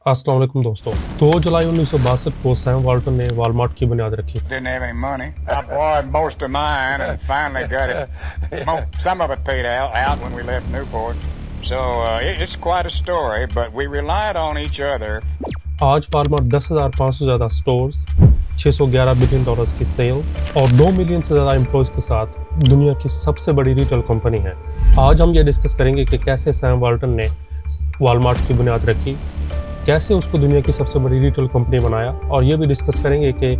अस्सलाम वालेकुम दोस्तों। 2 जुलाई 1962 को सैम वाल्टन ने वॉलमार्ट की बुनियाद रखी। Didn't have any money. I borrowed most of mine and finally got it. Some of it paid out when we left Newport. So it's quite a story, but we relied on each other. आज Walmart 10,500 से ज़्यादा stores, $611 billion की sales और 2 million से ज़्यादा employees के साथ दुनिया की सबसे बड़ी रिटेल कंपनी है। आज हम ये डिस्कस करेंगे कि कैसे सैम वाल्टन ने वॉलमार्ट की बुनियाद रखी, कैसे उसको दुनिया की सबसे बड़ी रिटेल कंपनी बनाया, और ये भी डिस्कस करेंगे कि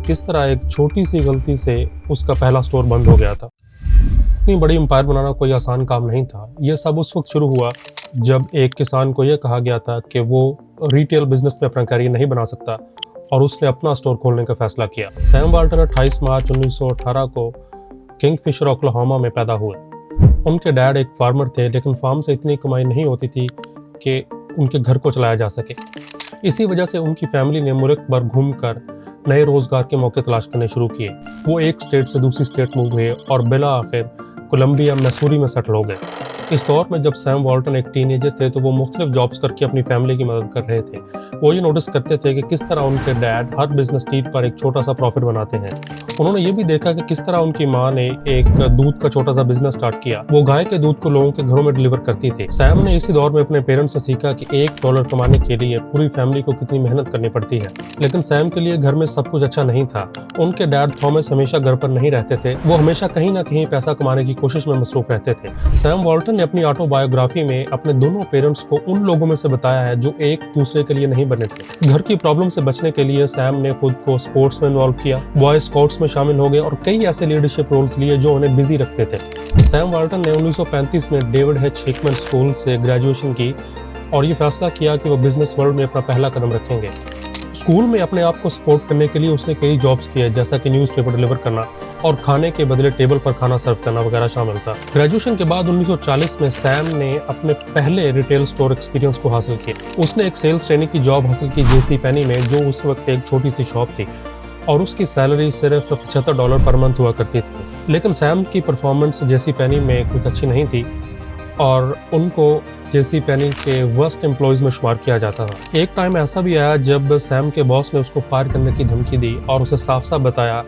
किस तरह एक छोटी सी गलती से उसका पहला स्टोर बंद हो गया था। इतनी बड़ी एम्पायर बनाना कोई आसान काम नहीं था। ये सब उस वक्त शुरू हुआ जब एक किसान को यह कहा गया था कि वो रिटेल बिजनेस में अपना करियर नहीं बना सकता और उसने अपना स्टोर खोलने का फैसला किया। सैम वाल्टन 28 मार्च 1918 को किंगफिशर ओक्लाहोमा में पैदा हुए। उनके डैड एक फार्मर थे, लेकिन फार्म से इतनी कमाई नहीं होती थी कि उनके घर को चलाया जा सके। इसी वजह से उनकी फैमिली ने मुल्क भर घूमकर नए रोजगार के मौके तलाश करने शुरू किए। वो एक स्टेट से दूसरी स्टेट मूव हुए और बिला आखिर कोलंबिया मैसूरी में सेटल हो गए। इस दौर में जब सैम वाल्टन एक टीनेजर थे तो वो मुख्तलिफ जॉब्स करके अपनी फैमिली की मदद कर रहे थे। वो ये नोटिस करते थे कि किस तरह उनके डैड हर बिजनेस डील पर एक छोटा सा प्रॉफिट बनाते हैं। उन्होंने ये भी देखा कि किस तरह उनकी माँ ने एक दूध का छोटा सा बिजनेस स्टार्ट किया। वो गाय के दूध को लोगों के घरों में डिलीवर करती थी। सैम ने इसी दौर में अपने पेरेंट्स से सीखा कि $1 कमाने के लिए पूरी फैमिली को कितनी मेहनत करनी पड़ती है। लेकिन सैम के लिए घर में सब कुछ अच्छा नहीं था। उनके डैड थॉमस हमेशा घर पर नहीं रहते थे। वो हमेशा कहीं ना कहीं पैसा कमाने की कोशिश में मसरूफ रहते थे। सैम वाल्टन ने अपनी ऑटोबायोग्राफी में अपने दोनों पेरेंट्स को उन लोगों में से बताया है जो एक दूसरे के लिए नहीं बने थे। घर की प्रॉब्लम से बचने के लिए सैम ने खुद को स्पोर्ट्स में इन्वॉल्व किया, बॉय स्काउट्स में शामिल हो गए और कई ऐसे लीडरशिप रोल्स लिए जो उन्हें बिजी रखते थे। सैम वाल्टन ने 1935 में डेविड एच हिकमैन स्कूल से ग्रेजुएशन की और ये फैसला किया कि वो बिजनेस वर्ल्ड में अपना पहला कदम रखेंगे। स्कूल में अपने आप को सपोर्ट करने के लिए उसने कई जॉब्स किए, जैसा कि न्यूज़पेपर डिलीवर करना और खाने के बदले टेबल पर खाना सर्व करना वगैरह शामिल था। ग्रेजुएशन के बाद 1940 में सैम ने अपने पहले रिटेल स्टोर एक्सपीरियंस को हासिल किया। उसने एक सेल्स ट्रेनिंग की जॉब हासिल की जेसी पेनी में, जो उस वक्त एक छोटी सी शॉप थी और उसकी सैलरी सिर्फ $75 पर मंथ हुआ करती थी। लेकिन सैम की परफॉर्मेंस जेसी पेनी में कुछ अच्छी नहीं थी और उनको जेसी पेनी के वर्स्ट एम्प्लॉयज़ में शुमार किया जाता था। एक टाइम ऐसा भी आया जब सैम के बॉस ने उसको फायर करने की धमकी दी और उसे साफ साफ बताया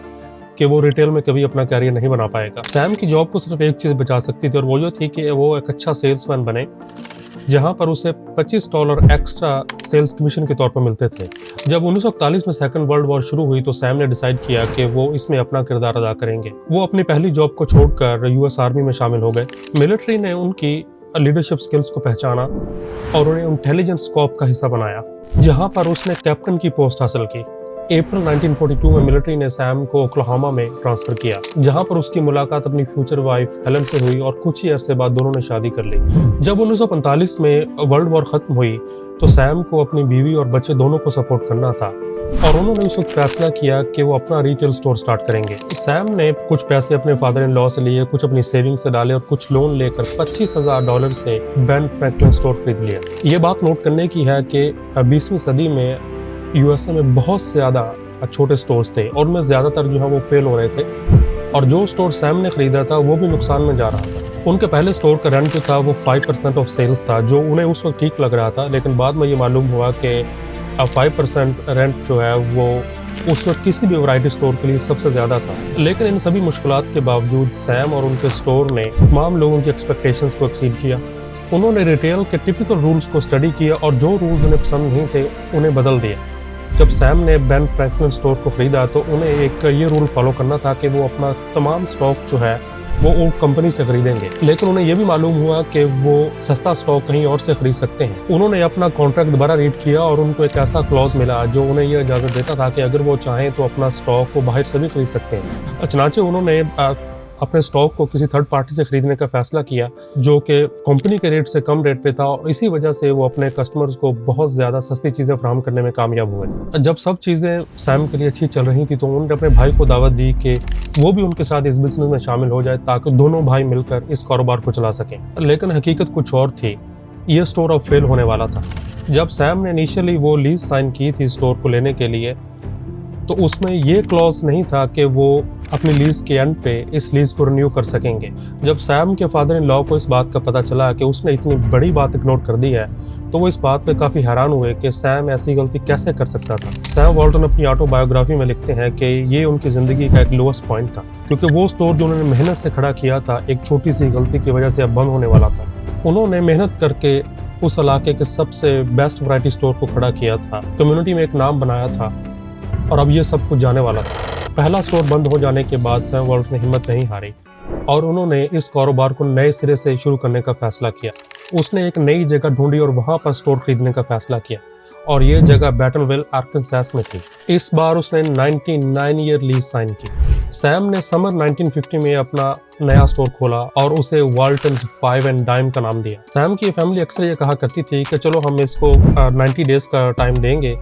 कि वो रिटेल में कभी अपना कैरियर नहीं बना पाएगा। सैम की जॉब को सिर्फ एक चीज़ बचा सकती थी और वो ये थी कि वो एक अच्छा सेल्समैन बने, जहां पर उसे $25 एक्स्ट्रा सेल्स कमीशन के तौर पर मिलते थे। जब 1941 में सेकंड वर्ल्ड वॉर शुरू हुई तो सैम ने डिसाइड किया कि वो इसमें अपना किरदार अदा करेंगे। वो अपनी पहली जॉब को छोड़कर यूएस आर्मी में शामिल हो गए। मिलिट्री ने उनकी लीडरशिप स्किल्स को पहचाना और उन्हें इंटेलिजेंस कॉर्प का हिस्सा बनाया, जहां पर उसने कैप्टन की पोस्ट हासिल की। अप्रैल 1942 में मिलिट्री ने सैम को ओक्लाहोमा में ट्रांसफर किया, जहां पर उसकी मुलाकात अपनी फ्यूचर वाइफ हेलन से हुई और कुछ ही अरसे बाद दोनों ने शादी कर ली। जब 1945 में वर्ल्ड वॉर खत्म हुई तो सैम को अपनी बीवी और बच्चे दोनों को सपोर्ट करना था और उन्होंने उस वक्त फैसला किया कि वो अपना रिटेल स्टोर स्टार्ट करेंगे। सैम ने कुछ पैसे अपने फादर इन लॉ से लिए, कुछ अपनी सेविंग से डाले और कुछ लोन लेकर $25,000 से बेन फ्रैंकलिन स्टोर खरीद लिया। ये बात नोट करने की है कि 20वीं सदी में यूएसए में बहुत से ज़्यादा छोटे स्टोर्स थे और उनमें ज़्यादातर जो है वो फेल हो रहे थे और जो स्टोर सैम ने खरीदा था वो भी नुकसान में जा रहा था। उनके पहले स्टोर का रेंट जो था वो 5% ऑफ सेल्स था, जो उन्हें उस वक्त ठीक लग रहा था, लेकिन बाद में ये मालूम हुआ कि 5% रेंट जो है वो उस वक्त किसी भी वैरायटी स्टोर के लिए सबसे ज़्यादा था। लेकिन इन सभी मुश्किलात के बावजूद सैम और उनके स्टोर ने तमाम लोगों की एक्सपेक्टेशंस को एक्सीड किया। उन्होंने रिटेल के टिपिकल रूल्स को स्टडी किया और जो रूल्स उन्हें पसंद नहीं थे उन्हें बदल दिया। जब सैम ने बेन फ्रैंकलिन स्टोर को खरीदा तो उन्हें एक ये रूल फॉलो करना था कि वो अपना तमाम स्टॉक जो है वो उन कंपनी से खरीदेंगे, लेकिन उन्हें यह भी मालूम हुआ कि वो सस्ता स्टॉक कहीं और से खरीद सकते हैं। उन्होंने अपना कॉन्ट्रैक्ट दोबारा रीड किया और उनको एक ऐसा क्लॉज मिला जो उन्हें यह इजाज़त देता था कि अगर वो चाहें तो अपना स्टॉक वो बाहर से भी खरीद सकते हैं। चनाचे उन्होंने अपने स्टॉक को किसी थर्ड पार्टी से खरीदने का फैसला किया जो कि कंपनी के रेट से कम रेट पे था और इसी वजह से वो अपने कस्टमर्स को बहुत ज़्यादा सस्ती चीज़ें फराहम करने में कामयाब हुए। जब सब चीज़ें सैम के लिए अच्छी चल रही थी तो उन्होंने अपने भाई को दावत दी कि वो भी उनके साथ इस बिजनेस में शामिल हो जाए ताकि दोनों भाई मिलकर इस कारोबार को चला सकें। लेकिन हकीकत कुछ और थी, ये स्टोर अब फेल होने वाला था। जब सैम ने इनिशियली वो लीज साइन की थी स्टोर को लेने के लिए तो उसमें ये क्लॉज नहीं था कि वो अपनी लीज के एंड पे इस लीज को रिन्यू कर सकेंगे। जब सैम के फादर इन लॉ को इस बात का पता चला कि उसने इतनी बड़ी बात इग्नोर कर दी है, तो वो इस बात पे काफ़ी हैरान हुए कि सैम ऐसी गलती कैसे कर सकता था। सैम वॉल्टन अपनी ऑटोबायोग्राफी में लिखते हैं कि ये उनकी ज़िंदगी का एक लोएस्ट पॉइंट था, क्योंकि वो स्टोर जो उन्होंने मेहनत से खड़ा किया था एक छोटी सी गलती की वजह से अब बंद होने वाला था। उन्होंने मेहनत करके उस इलाके के सबसे बेस्ट वैरायटी स्टोर को खड़ा किया था, कम्युनिटी में एक नाम बनाया था, और अब ये सब कुछ जाने वाला था। पहला स्टोर बंद हो जाने के बाद सैम वॉल्टन ने हिम्मत नहीं हारी और उन्होंने इस कारोबार को नए सिरे से शुरू करने का फैसला किया। उसने एक नई जगह ढूंढी और वहां पर स्टोर खरीदने का फैसला किया, और ये जगह बैटनविल आर्कनसास में थी। इस बार उसने 99 ईयर लीज साइन की। सैम ने समर 1950 में अपना नया स्टोर खोला और उसे वाल्टन्स 5 एंड डाइम का नाम दिया। सैम की फैमिली अक्सर ये कहा करती थी कि चलो हम इसको 90 डेज का टाइम देंगे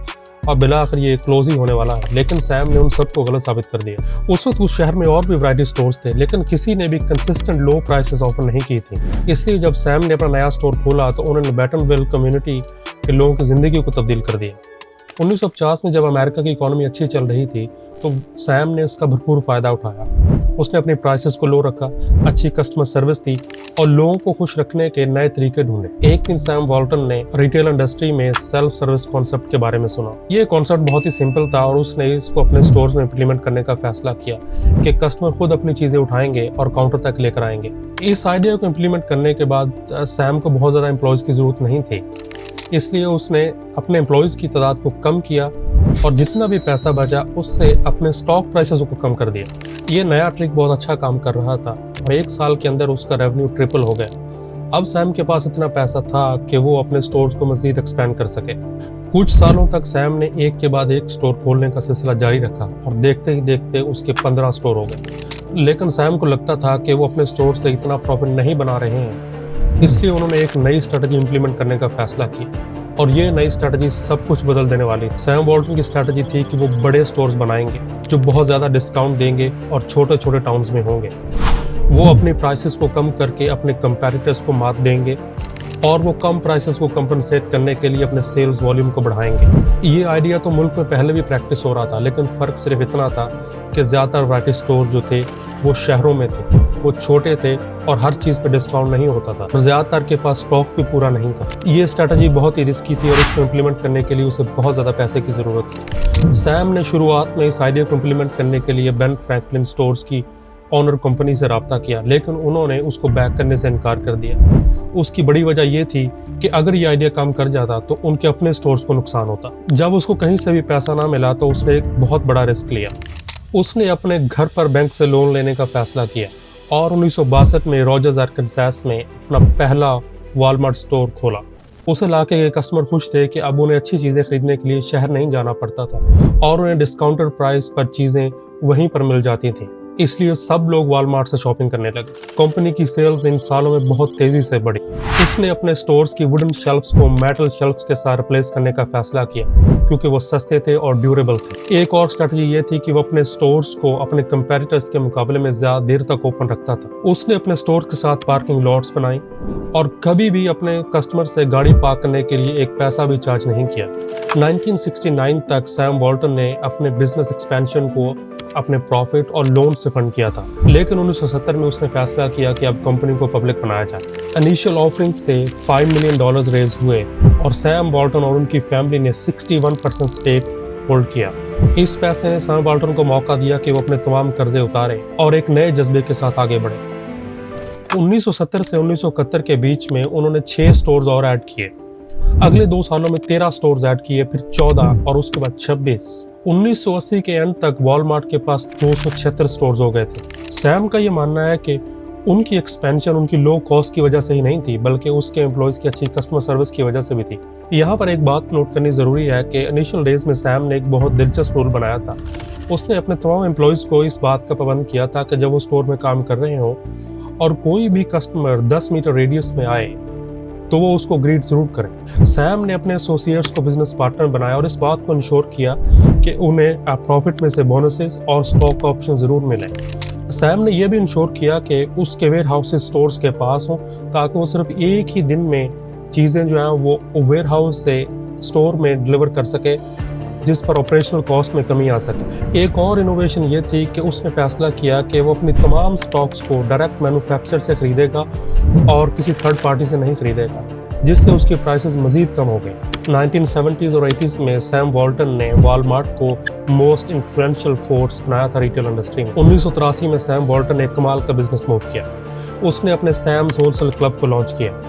और बिला आखिर ये क्लोज ही होने वाला है, लेकिन सैम ने उन सबको गलत साबित कर दिया। उस वक्त उस शहर में और भी वैरायटी स्टोर्स थे, लेकिन किसी ने भी कंसिस्टेंट लो प्राइसेस ऑफर नहीं की थी। इसलिए जब सैम ने अपना नया स्टोर खोला तो उन्होंने बैटनविल कम्युनिटी के लोगों की ज़िंदगी को तब्दील कर दिया। 1950 में जब अमेरिका की इकोनॉमी अच्छी चल रही थी तो सैम ने इसका भरपूर फ़ायदा उठाया। उसने अपने प्राइसेस को लो रखा, अच्छी कस्टमर सर्विस दी और लोगों को खुश रखने के नए तरीके ढूंढे। एक दिन सैम वॉल्टन ने रिटेल इंडस्ट्री में सेल्फ सर्विस कॉन्सेप्ट के बारे में सुना। ये कॉन्सेप्ट बहुत ही सिंपल था और उसने इसको अपने स्टोर्स में इम्प्लीमेंट करने का फैसला किया कि कस्टमर खुद अपनी चीज़ें उठाएंगे और काउंटर तक लेकर आएंगे। इस आइडिया को इम्प्लीमेंट करने के बाद सैम को बहुत ज़्यादा एम्प्लॉयज़ की ज़रूरत नहीं थी, इसलिए उसने अपने एम्प्लॉयज़ की तादाद को कम किया और जितना भी पैसा बचा उससे अपने स्टॉक प्राइसेस को कम कर दिया। ये नया ट्रिक बहुत अच्छा काम कर रहा था और 1 साल के अंदर उसका रेवेन्यू ट्रिपल हो गया। अब सैम के पास इतना पैसा था कि वो अपने स्टोर्स को मज़ीद एक्सपेंड कर सके। कुछ सालों तक सैम ने एक के बाद एक स्टोर खोलने का सिलसिला जारी रखा और देखते ही देखते उसके 15 स्टोर हो गए। लेकिन सैम को लगता था कि वो अपने स्टोर से इतना प्रॉफिट नहीं बना रहे हैं, इसलिए उन्होंने एक नई स्ट्रेटजी इंप्लीमेंट करने का फैसला किया और ये नई स्ट्रेटजी सब कुछ बदल देने वाली थी। सैम वॉल्टन की स्ट्रेटजी थी कि वो बड़े स्टोर्स बनाएंगे जो बहुत ज़्यादा डिस्काउंट देंगे और छोटे छोटे टाउन्स में होंगे। वो अपने प्राइसेस को कम करके अपने कंपैरेटर्स को मात देंगे और वो कम प्राइसेस को कंपनसेट करने के लिए अपने सेल्स वॉल्यूम को बढ़ाएंगे। ये आइडिया तो मुल्क में पहले भी प्रैक्टिस हो रहा था, लेकिन फ़र्क सिर्फ इतना था कि ज़्यादातर वैरायटी स्टोर जो थे वो शहरों में थे, वो छोटे थे और हर चीज़ पे डिस्काउंट नहीं होता था और ज़्यादातर के पास स्टॉक भी पूरा नहीं था। ये स्ट्रेटजी बहुत ही रिस्की थी और इसको इम्प्लीमेंट करने के लिए उसे बहुत ज़्यादा पैसे की ज़रूरत थी। सैम ने शुरुआत में इस आइडिया को इम्प्लीमेंट करने के लिए बेन फ्रैंकलिन स्टोर्स की ऑनर कंपनी से रब्ता किया, लेकिन उन्होंने उसको बैक करने से इनकार कर दिया। उसकी बड़ी वजह यह थी कि अगर ये आइडिया काम कर जाता तो उनके अपने स्टोर्स को नुकसान होता। जब उसको कहीं से भी पैसा ना मिला तो उसने एक बहुत बड़ा रिस्क लिया। उसने अपने घर पर बैंक से लोन लेने का फैसला किया और 1962 में रॉजर्स आर्कनसास में अपना पहला वॉलमार्ट स्टोर खोला। उस इलाके के कस्टमर खुश थे कि अब उन्हें अच्छी चीज़ें खरीदने के लिए शहर नहीं जाना पड़ता था और उन्हें डिस्काउंटेड प्राइस पर चीज़ें वहीं पर मिल जाती थीं। इसलिए सब लोग वॉलमार्ट से शॉपिंग करने लगे। कंपनी की सेल्स इन सालों में बहुत तेज़ी से बढ़ी। उसने अपने स्टोर्स की वुडन शेल्फ्स को मेटल शेल्फ्स के साथ रिप्लेस करने का फैसला किया क्योंकि वो सस्ते थे और ड्यूरेबल थे। एक और स्ट्रेटजी ये थी कि वो अपने स्टोर्स को अपने कंपेटिटर्स के मुकाबले में ज़्यादा देर तक ओपन रखता था। उसने अपने स्टोर के साथ पार्किंग लॉट्स बनाई और कभी भी अपने कस्टमर से गाड़ी पार्क करने के लिए एक पैसा भी चार्ज नहीं किया। 1969 तक सैम वॉल्टन ने अपने बिजनेस एक्सपेंशन को अपने प्रॉफिट और लोन से फंड किया था, लेकिन 1970 में उसने फैसला किया कि अब कंपनी को पब्लिक बनाया जाए। इनिशियल ऑफरिंग से $5 मिलियन रेज हुए और सैम वॉल्टन और उनकी फैमिली ने 61% स्टेक होल्ड किया। इस पैसे ने सैम वॉल्टन को मौका दिया कि वो अपने तमाम कर्जे उतारे और एक नए जज्बे के साथ आगे बढ़े। 1970 से 1971 के बीच में उन्होंने 6 स्टोर्स और ऐड किए। अगले 2 सालों में 13 स्टोर्स ऐड किए, फिर 14 और उसके बाद 26। 1980 के एंड तक वॉलमार्ट के पास 276 स्टोर्स हो गए थे। सैम का ये मानना है कि उनकी एक्सपेंशन उनकी लो कॉस्ट की वजह से ही नहीं थी, बल्कि उसके एम्प्लॉयज़ की अच्छी कस्टमर सर्विस की वजह से भी थी। यहाँ पर एक बात नोट करनी ज़रूरी है कि इनिशियल डेज में सैम ने एक बहुत दिलचस्प रूल बनाया था। उसने अपने तमाम एम्प्लॉयज़ को इस बात का पाबंद किया था कि जब वो स्टोर में काम कर रहे हों और कोई भी कस्टमर 10 मीटर रेडियस में आए तो वो उसको ग्रीट जरूर करें। सैम ने अपने एसोसिएट्स को बिजनेस पार्टनर बनाया और इस बात को इंश्योर किया कि उन्हें प्रॉफिट में से बोनसेस और स्टॉक ऑप्शन ज़रूर मिलें। सैम ने यह भी इंश्योर किया कि उसके वेयर हाउसेस स्टोर्स के पास हों ताकि वो सिर्फ एक ही दिन में चीज़ें जो हैं वो वेयर हाउस से स्टोर में डिलीवर कर सके, जिस पर ऑपरेशनल कॉस्ट में कमी आ सके। एक और इनोवेशन ये थी कि उसने फैसला किया कि वो अपनी तमाम स्टॉक्स को डायरेक्ट मैन्युफैक्चरर से खरीदेगा और किसी थर्ड पार्टी से नहीं खरीदेगा, जिससे उसकी प्राइसेस मजीद कम हो गई। 1970s और 80s में सैम वॉल्टन ने वॉलमार्ट को मोस्ट इन्फ्लुएंशियल फोर्स बनाया था रिटेल इंडस्ट्री में। 1983 में सैम वॉल्टन ने एक कमाल का बिजनेस मूव किया। उसने अपने सैम्स होलसेल क्लब को लॉन्च किया।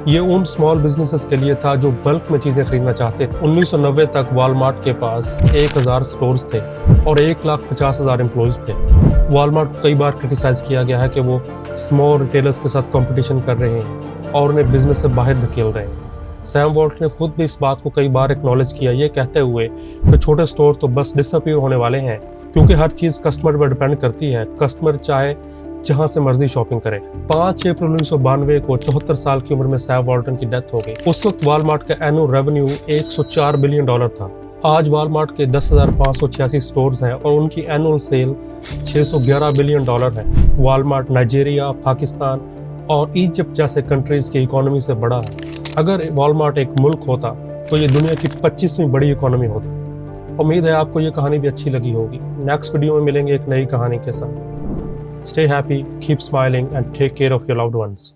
ये उन स्मॉल बिजनेसेस के लिए था जो बल्क में चीज़ें खरीदना चाहते थे। 1990 तक वॉलमार्ट के पास 1000 स्टोर्स थे और 1,50,000 एम्प्लॉइज़ थे। वॉलमार्ट को कई बार क्रिटिसाइज़ किया गया है कि वो स्मॉल रिटेलर्स के साथ कंपटीशन कर रहे हैं और उन्हें बिजनेस से बाहर धकेल रहे हैं। सैम वॉल्टन ने खुद भी इस बात को कई बार एक्नॉलेज किया, ये कहते हुए कि छोटे स्टोर तो बस डिसअपीयर होने वाले हैं, क्योंकि हर चीज़ कस्टमर पर डिपेंड करती है। कस्टमर चाहे जहां से मर्जी शॉपिंग करें। 5 अप्रैल 1992 को 74 साल की उम्र में सैम वॉल्टन की डेथ हो गई। उस वक्त वॉलमार्ट का एनुअल रेवेन्यू $104 बिलियन था। आज वॉलमार्ट के 10,586 स्टोर्स हैं और उनकी एनुअल सेल $611 बिलियन है। वॉलमार्ट नाइजीरिया, पाकिस्तान और इजिप्ट जैसे कंट्रीज की इकोनॉमी से बड़ा है। अगर वॉलमार्ट एक मुल्क होता तो ये दुनिया की 25वीं बड़ी इकोनॉमी होती। उम्मीद है आपको ये कहानी भी अच्छी लगी होगी। नेक्स्ट वीडियो में मिलेंगे एक नई कहानी के साथ। Stay happy, keep smiling, and take care of your loved ones.